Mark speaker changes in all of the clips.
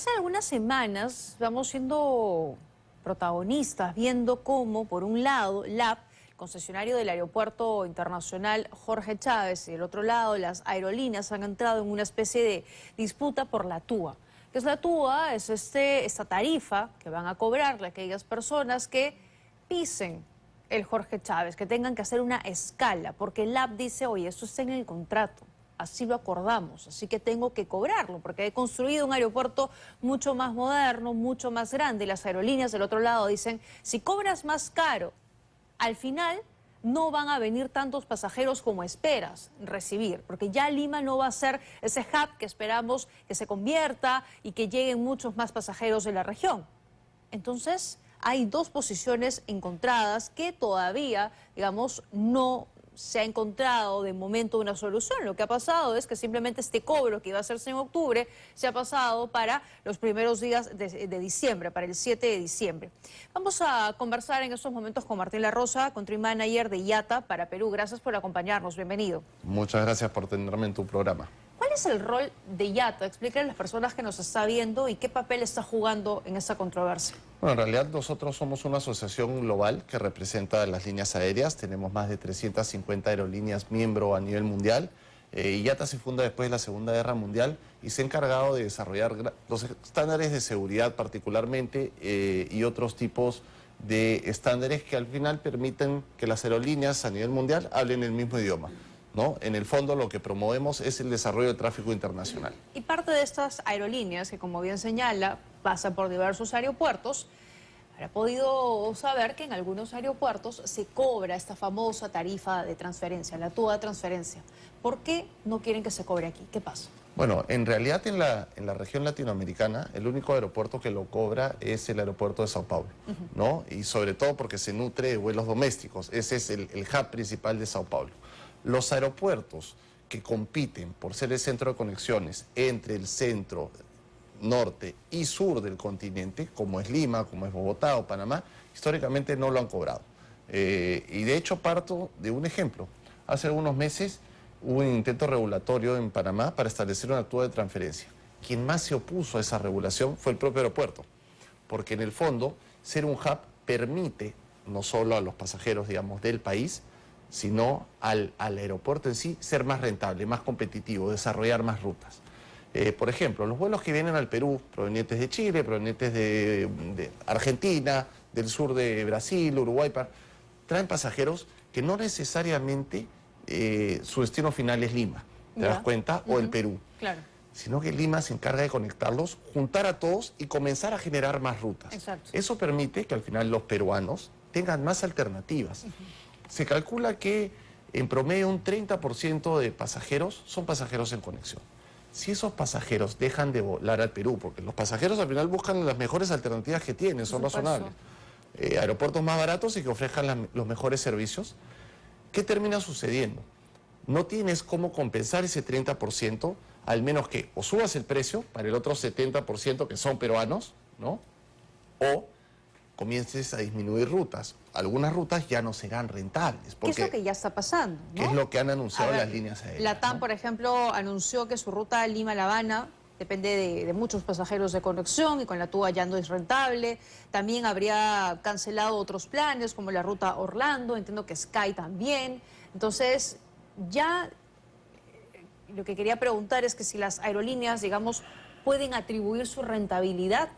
Speaker 1: Hace algunas semanas vamos siendo protagonistas, viendo cómo, por un lado, LAP, el concesionario del Aeropuerto Internacional Jorge Chávez, y del otro lado, las aerolíneas han entrado en una especie de disputa por la TUA. ¿Qué es la TUA? Es esta tarifa que van a cobrarle a aquellas personas que pisen el Jorge Chávez, que tengan que hacer una escala, porque LAP dice, oye, esto está en el contrato. Así lo acordamos, así que tengo que cobrarlo, porque he construido un aeropuerto mucho más moderno, mucho más grande. Y las aerolíneas del otro lado dicen, si cobras más caro, al final no van a venir tantos pasajeros como esperas recibir, porque ya Lima no va a ser ese hub que esperamos que se convierta y que lleguen muchos más pasajeros de la región. Entonces, hay dos posiciones encontradas que todavía, digamos, no se ha encontrado de momento una solución. Lo que ha pasado es que simplemente este cobro que iba a hacerse en octubre se ha pasado para los primeros días de diciembre, para el 7 de diciembre. Vamos a conversar en estos momentos con Martín La Rosa, Country Manager de IATA para Perú. Gracias por acompañarnos, bienvenido.
Speaker 2: Muchas gracias por tenerme en tu programa.
Speaker 1: ¿Cuál es el rol de IATA? Explíquenle a las personas que nos están viendo y qué papel está jugando en esta controversia.
Speaker 2: Bueno, en realidad nosotros somos una asociación global que representa las líneas aéreas. Tenemos más de 350 aerolíneas miembro a nivel mundial. IATA se funda después de la Segunda Guerra Mundial y se ha encargado de desarrollar los estándares de seguridad particularmente y otros tipos de estándares que al final permiten que las aerolíneas a nivel mundial hablen el mismo idioma, ¿no? En el fondo lo que promovemos es el desarrollo del tráfico internacional.
Speaker 1: Y parte de estas aerolíneas, que como bien señala, pasan por diversos aeropuertos, habrá podido saber que en algunos aeropuertos se cobra esta famosa tarifa de transferencia, la TUA de transferencia. ¿Por qué no quieren que se cobre aquí? ¿Qué pasa?
Speaker 2: Bueno, en realidad en la región latinoamericana el único aeropuerto que lo cobra es el aeropuerto de Sao Paulo, ¿no? Y sobre todo porque se nutre de vuelos domésticos. Ese es el hub principal de Sao Paulo. Los aeropuertos que compiten por ser el centro de conexiones entre el centro, norte y sur del continente, como es Lima, como es Bogotá o Panamá, históricamente no lo han cobrado. Y de hecho parto de un ejemplo. Hace algunos meses hubo un intento regulatorio en Panamá para establecer una TUA de transferencia. Quien más se opuso a esa regulación fue el propio aeropuerto, porque en el fondo ser un hub permite no solo a los pasajeros, digamos, del país, sino al aeropuerto en sí ser más rentable, más competitivo, desarrollar más rutas. Por ejemplo, los vuelos que vienen al Perú, provenientes de Chile, provenientes de Argentina, del sur de Brasil, Uruguay, traen pasajeros que no necesariamente su destino final es Lima, ¿te das cuenta? O el Perú.
Speaker 1: Claro.
Speaker 2: Sino que Lima se encarga de conectarlos, juntar a todos y comenzar a generar más rutas.
Speaker 1: Exacto.
Speaker 2: Eso permite que al final los peruanos tengan más alternativas. Se calcula que en promedio un 30% de pasajeros son pasajeros en conexión. Si esos pasajeros dejan de volar al Perú, porque los pasajeros al final buscan las mejores alternativas que tienen, son razonables, aeropuertos más baratos y que ofrezcan los mejores servicios, ¿qué termina sucediendo? No tienes cómo compensar ese 30%, al menos que o subas el precio para el otro 70% que son peruanos, ¿no? O comiences a disminuir rutas. Algunas rutas ya no serán rentables.
Speaker 1: ¿Qué es lo que ya está pasando, ¿no?
Speaker 2: ¿Qué es lo que han anunciado las líneas aéreas?
Speaker 1: La TAM,
Speaker 2: ¿no?
Speaker 1: por ejemplo, anunció que su ruta Lima-La Habana depende de muchos pasajeros de conexión y con la TUA ya no es rentable. También habría cancelado otros planes como la ruta Orlando, entiendo que Sky también. Entonces, ya lo que quería preguntar es que si las aerolíneas, digamos, pueden atribuir su rentabilidad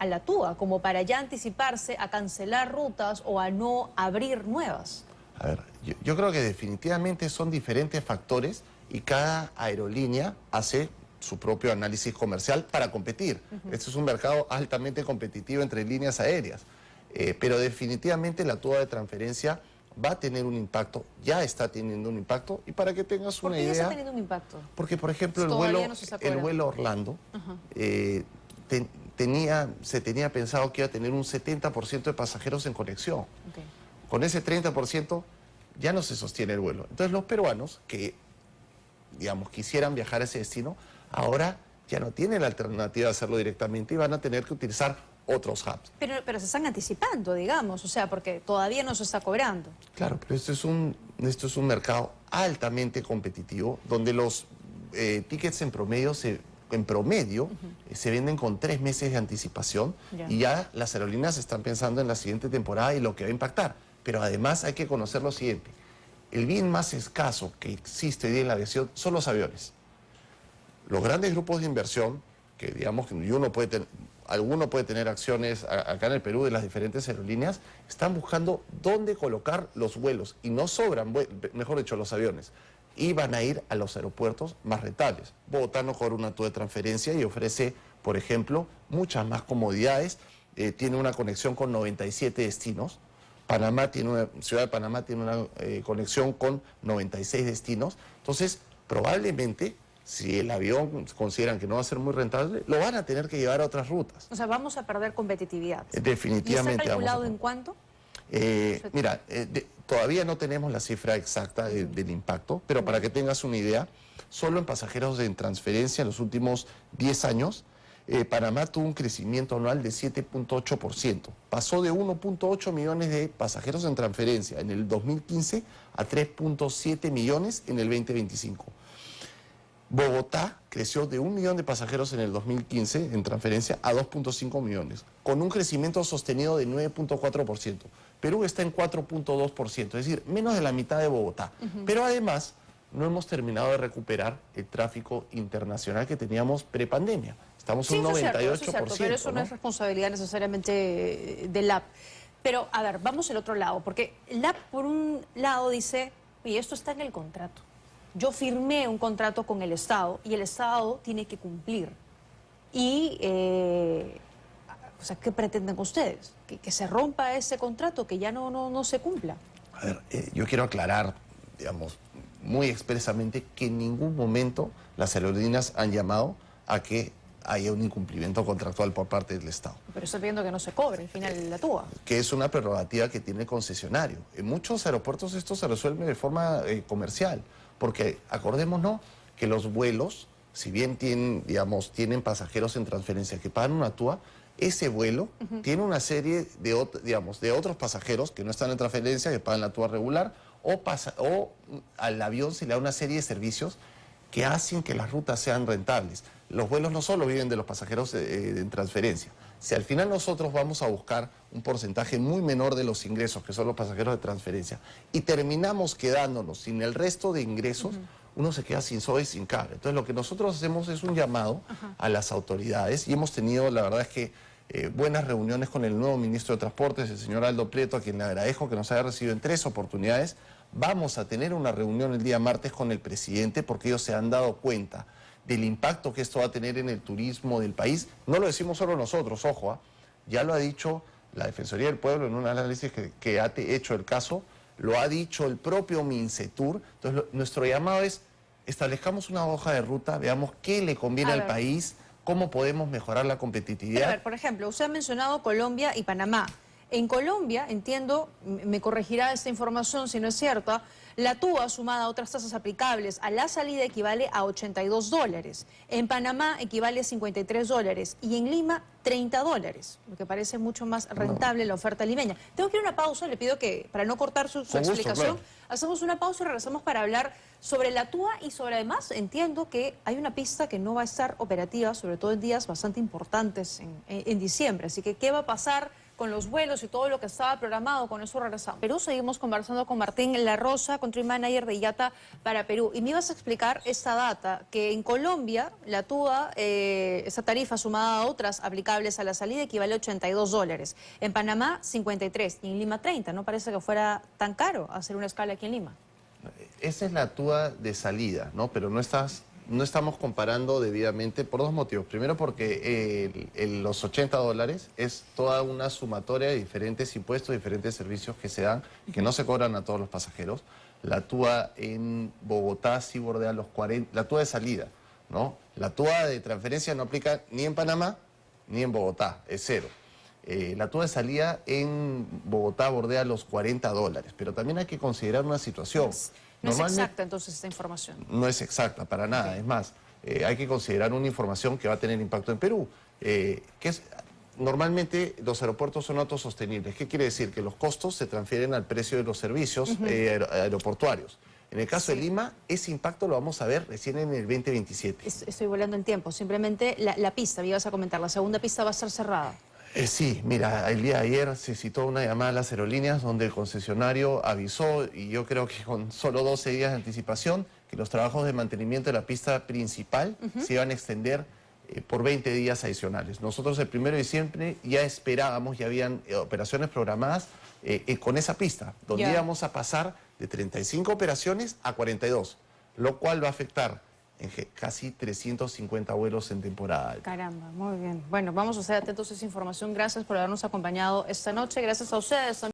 Speaker 1: a la TUA, como para ya anticiparse a cancelar rutas o a no abrir nuevas.
Speaker 2: A ver, yo creo que definitivamente son diferentes factores y cada aerolínea hace su propio análisis comercial para competir. Este es un mercado altamente competitivo entre líneas aéreas, pero definitivamente la TUA de transferencia va a tener un impacto, ya está teniendo un impacto, y para que tengas una idea...
Speaker 1: ¿Por qué ya está teniendo un impacto?
Speaker 2: Porque, por ejemplo, el vuelo Orlando se tenía pensado que iba a tener un 70% de pasajeros en conexión. Con ese 30% ya no se sostiene el vuelo. Entonces los peruanos que, digamos, quisieran viajar a ese destino, ahora ya no tienen la alternativa de hacerlo directamente y van a tener que utilizar otros hubs.
Speaker 1: Pero se están anticipando, digamos, o sea, porque todavía no se está cobrando.
Speaker 2: Claro, pero esto es un mercado altamente competitivo, donde los tickets en promedio se en promedio, se venden con 3 meses de anticipación y ya las aerolíneas están pensando en la siguiente temporada y lo que va a impactar. Pero además hay que conocer lo siguiente. El bien más escaso que existe hoy día en la aviación son los aviones. Los grandes grupos de inversión, que digamos que alguno puede tener acciones acá en el Perú de las diferentes aerolíneas, están buscando dónde colocar los vuelos y no sobran, mejor dicho, los aviones. Y van a ir a los aeropuertos más rentables. Bogotá no cobra una TUA de transferencia y ofrece, por ejemplo, muchas más comodidades. Tiene una conexión con 97 destinos. Ciudad de Panamá tiene una conexión con 96 destinos. Entonces, probablemente, si el avión consideran que no va a ser muy rentable, lo van a tener que llevar a otras rutas.
Speaker 1: O sea, vamos a perder competitividad.
Speaker 2: Definitivamente.
Speaker 1: ¿Y está calculado en cuánto?
Speaker 2: Mira, todavía no tenemos la cifra exacta del impacto, pero para que tengas una idea, solo en pasajeros en transferencia en los últimos 10 años, Panamá tuvo un crecimiento anual de 7.8%. Pasó de 1.8 millones de pasajeros en transferencia en el 2015 a 3.7 millones en el 2025. Bogotá creció de 1 millón de pasajeros en el 2015 en transferencia a 2.5 millones, con un crecimiento sostenido de 9.4%. Perú está en 4.2%, es decir, menos de la mitad de Bogotá. Pero además, no hemos terminado de recuperar el tráfico internacional que teníamos prepandemia. Estamos en un 98%.
Speaker 1: Pero eso no es responsabilidad necesariamente del LAP. Pero, a ver, vamos al otro lado, porque el LAP, por un lado, dice, y esto está en el contrato. Yo firmé un contrato con el Estado y el Estado tiene que cumplir. Y, o sea, ¿qué pretenden ustedes? ¿Que se rompa ese contrato, que ya no se cumpla?
Speaker 2: A ver, yo quiero aclarar, digamos, muy expresamente que en ningún momento las aerolíneas han llamado a que haya un incumplimiento contractual por parte del Estado.
Speaker 1: Pero estoy viendo que no se cobre al final la TUA.
Speaker 2: Que es una prerrogativa que tiene el concesionario. En muchos aeropuertos esto se resuelve de forma comercial, porque acordémonos que los vuelos, si bien tienen pasajeros en transferencia que pagan una TUA, ese vuelo tiene una serie de otros pasajeros que no están en transferencia, que pagan la TUA regular, o al avión se le da una serie de servicios que hacen que las rutas sean rentables. Los vuelos no solo viven de los pasajeros en transferencia. Si al final nosotros vamos a buscar un porcentaje muy menor de los ingresos, que son los pasajeros de transferencia, y terminamos quedándonos sin el resto de ingresos, uno se queda sin soga y sin cable. Entonces lo que nosotros hacemos es un llamado a las autoridades, y hemos tenido, la verdad es que, buenas reuniones con el nuevo ministro de Transportes, el señor Aldo Prieto, a quien le agradezco que nos haya recibido en 3 oportunidades. Vamos a tener una reunión el día martes con el presidente porque ellos se han dado cuenta del impacto que esto va a tener en el turismo del país. No lo decimos solo nosotros, ojo, ya lo ha dicho la Defensoría del Pueblo en un análisis que ha hecho el caso, lo ha dicho el propio Mincetur. Entonces nuestro llamado es, establezcamos una hoja de ruta, veamos qué le conviene al país, cómo podemos mejorar la competitividad.
Speaker 1: Pero a ver, por ejemplo, usted ha mencionado Colombia y Panamá. En Colombia, entiendo, me corregirá esta información si no es cierta, la TUA sumada a otras tasas aplicables a la salida equivale a $82. En Panamá equivale a $53 y en Lima $30, lo que parece mucho más rentable la oferta limeña. Tengo que ir a una pausa, le pido que, para no cortar su explicación, claro, hacemos una pausa y regresamos para hablar sobre la TUA y sobre, además, entiendo que hay una pista que no va a estar operativa, sobre todo en días bastante importantes en diciembre. Así que, ¿qué va a pasar con los vuelos y todo lo que estaba programado? Con eso regresamos. Perú, seguimos conversando con Martín La Rosa, country manager de IATA para Perú. Y me ibas a explicar esta data, que en Colombia la TUA, esa tarifa sumada a otras aplicables a la salida equivale a $82. En Panamá, 53 y en Lima 30. No parece que fuera tan caro hacer una escala aquí en Lima.
Speaker 2: Esa es la TUA de salida, ¿no? Pero no estamos comparando debidamente por 2 motivos. Primero porque los $80 es toda una sumatoria de diferentes impuestos, diferentes servicios que se dan y que no se cobran a todos los pasajeros. La TUA en Bogotá sí bordea los 40, la TUA de salida, ¿no? La TUA de transferencia no aplica ni en Panamá ni en Bogotá, es cero. La TUA de salida en Bogotá bordea los $40, pero también hay que considerar una situación.
Speaker 1: No es exacta entonces esta información.
Speaker 2: No es exacta para nada, es más, hay que considerar una información que va a tener impacto en Perú, normalmente los aeropuertos son autosostenibles. ¿Qué quiere decir? Que los costos se transfieren al precio de los servicios aeroportuarios. En el caso de Lima, ese impacto lo vamos a ver recién en el 2027.
Speaker 1: Estoy volando el tiempo. Simplemente la pista, me ibas a comentar, la segunda pista va a ser cerrada.
Speaker 2: Sí, mira, el día de ayer se citó una llamada a las aerolíneas donde el concesionario avisó, y yo creo que con solo 12 días de anticipación, que los trabajos de mantenimiento de la pista principal se iban a extender por 20 días adicionales. Nosotros el 1 de diciembre ya esperábamos, ya habían operaciones programadas con esa pista, donde íbamos a pasar de 35 operaciones a 42, lo cual va a afectar en casi 350 vuelos en temporada alta.
Speaker 1: Caramba, muy bien. Bueno, vamos a estar atentos a esa información. Gracias por habernos acompañado esta noche. Gracias a ustedes también.